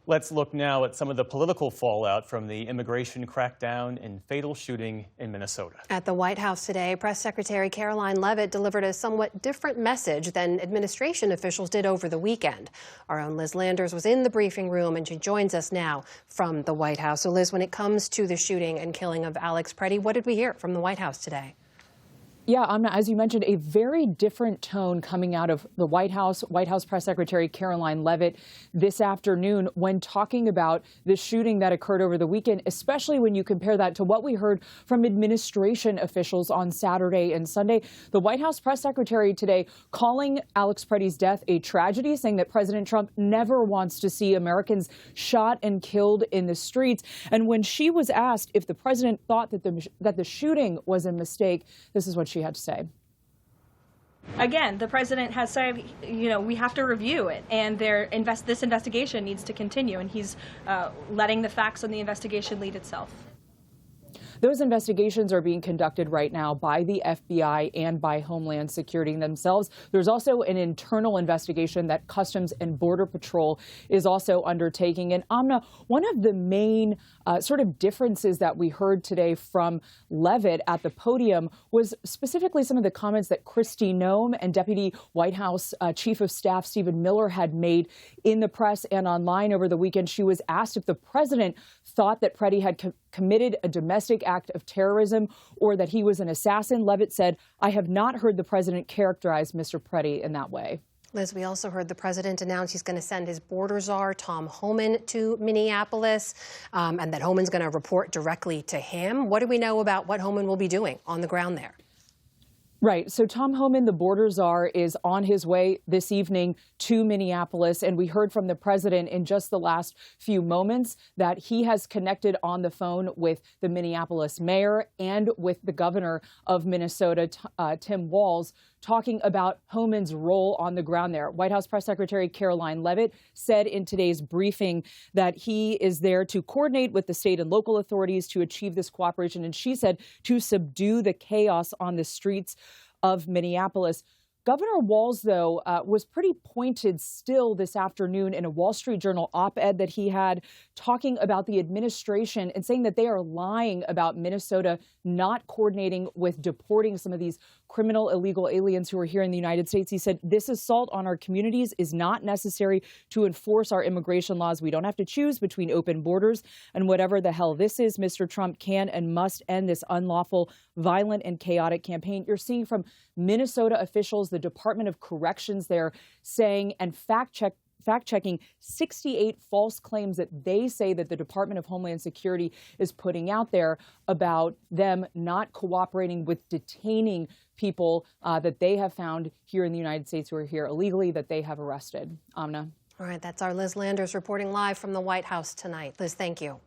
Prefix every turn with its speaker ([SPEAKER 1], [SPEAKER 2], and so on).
[SPEAKER 1] Let's look now at some of the political fallout from the immigration crackdown and fatal shooting in Minnesota.
[SPEAKER 2] At the White House today, Press Secretary Karoline Leavitt delivered a somewhat different message than administration officials did over the weekend. Our own Liz Landers was in the briefing room, and she joins us now from the White House. So, Liz, when it comes to the shooting and killing of Alex Preddy, what did we hear from the White House today?
[SPEAKER 3] Yeah, Amna, as you mentioned, a very different tone coming out of the White House Press Secretary Karoline Leavitt this afternoon when talking about the shooting that occurred over the weekend, especially when you compare that to what we heard from administration officials on Saturday and Sunday. The White House Press Secretary today calling Alex Preddy's death a tragedy, saying that President Trump never wants to see Americans shot and killed in the streets. And when she was asked if the president thought that the shooting was a mistake, this is what she had to say.
[SPEAKER 4] Again, the president has said, we have to review it, and this investigation needs to continue, and he's letting the facts on the investigation lead itself.
[SPEAKER 3] Those investigations are being conducted right now by the FBI and by Homeland Security themselves. There's also an internal investigation that Customs and Border Patrol is also undertaking. And Amna, one of the main sort of differences that we heard today from Leavitt at the podium was specifically some of the comments that Kristi Noem and Deputy White House Chief of Staff Stephen Miller had made in the press and online over the weekend. She was asked if the president thought that Preddy had committed a domestic act of terrorism or that he was an assassin. Leavitt said, "I have not heard the president characterize Mr. Preddy in that way."
[SPEAKER 2] Liz, we also heard the president announce he's going to send his border czar, Tom Homan, to Minneapolis, and that Homan's going to report directly to him. What do we know about what Homan will be doing on the ground there?
[SPEAKER 3] Right. So Tom Homan, the border czar, is on his way this evening to Minneapolis. And we heard from the president in just the last few moments that he has connected on the phone with the Minneapolis mayor and with the governor of Minnesota, Tim Walz, talking about Homan's role on the ground there. White House Press Secretary Karoline Leavitt said in today's briefing that he is there to coordinate with the state and local authorities to achieve this cooperation. And she said to subdue the chaos on the streets of Minneapolis. Governor Walz, though, was pretty pointed still this afternoon in a Wall Street Journal op-ed that he had, talking about the administration and saying that they are lying about Minnesota not coordinating with deporting some of these criminal illegal aliens who are here in the United States. He said, "This assault on our communities is not necessary to enforce our immigration laws. We don't have to choose between open borders and whatever the hell this is. Mr. Trump can and must end this unlawful, violent, and chaotic campaign." You're seeing from Minnesota officials, the Department of Corrections there, saying and fact-checking 68 false claims that they say that the Department of Homeland Security is putting out there about them not cooperating with detaining people that they have found here in the United States who are here illegally that they have arrested. Amna.
[SPEAKER 2] All right, that's our Liz Landers reporting live from the White House tonight. Liz, thank you.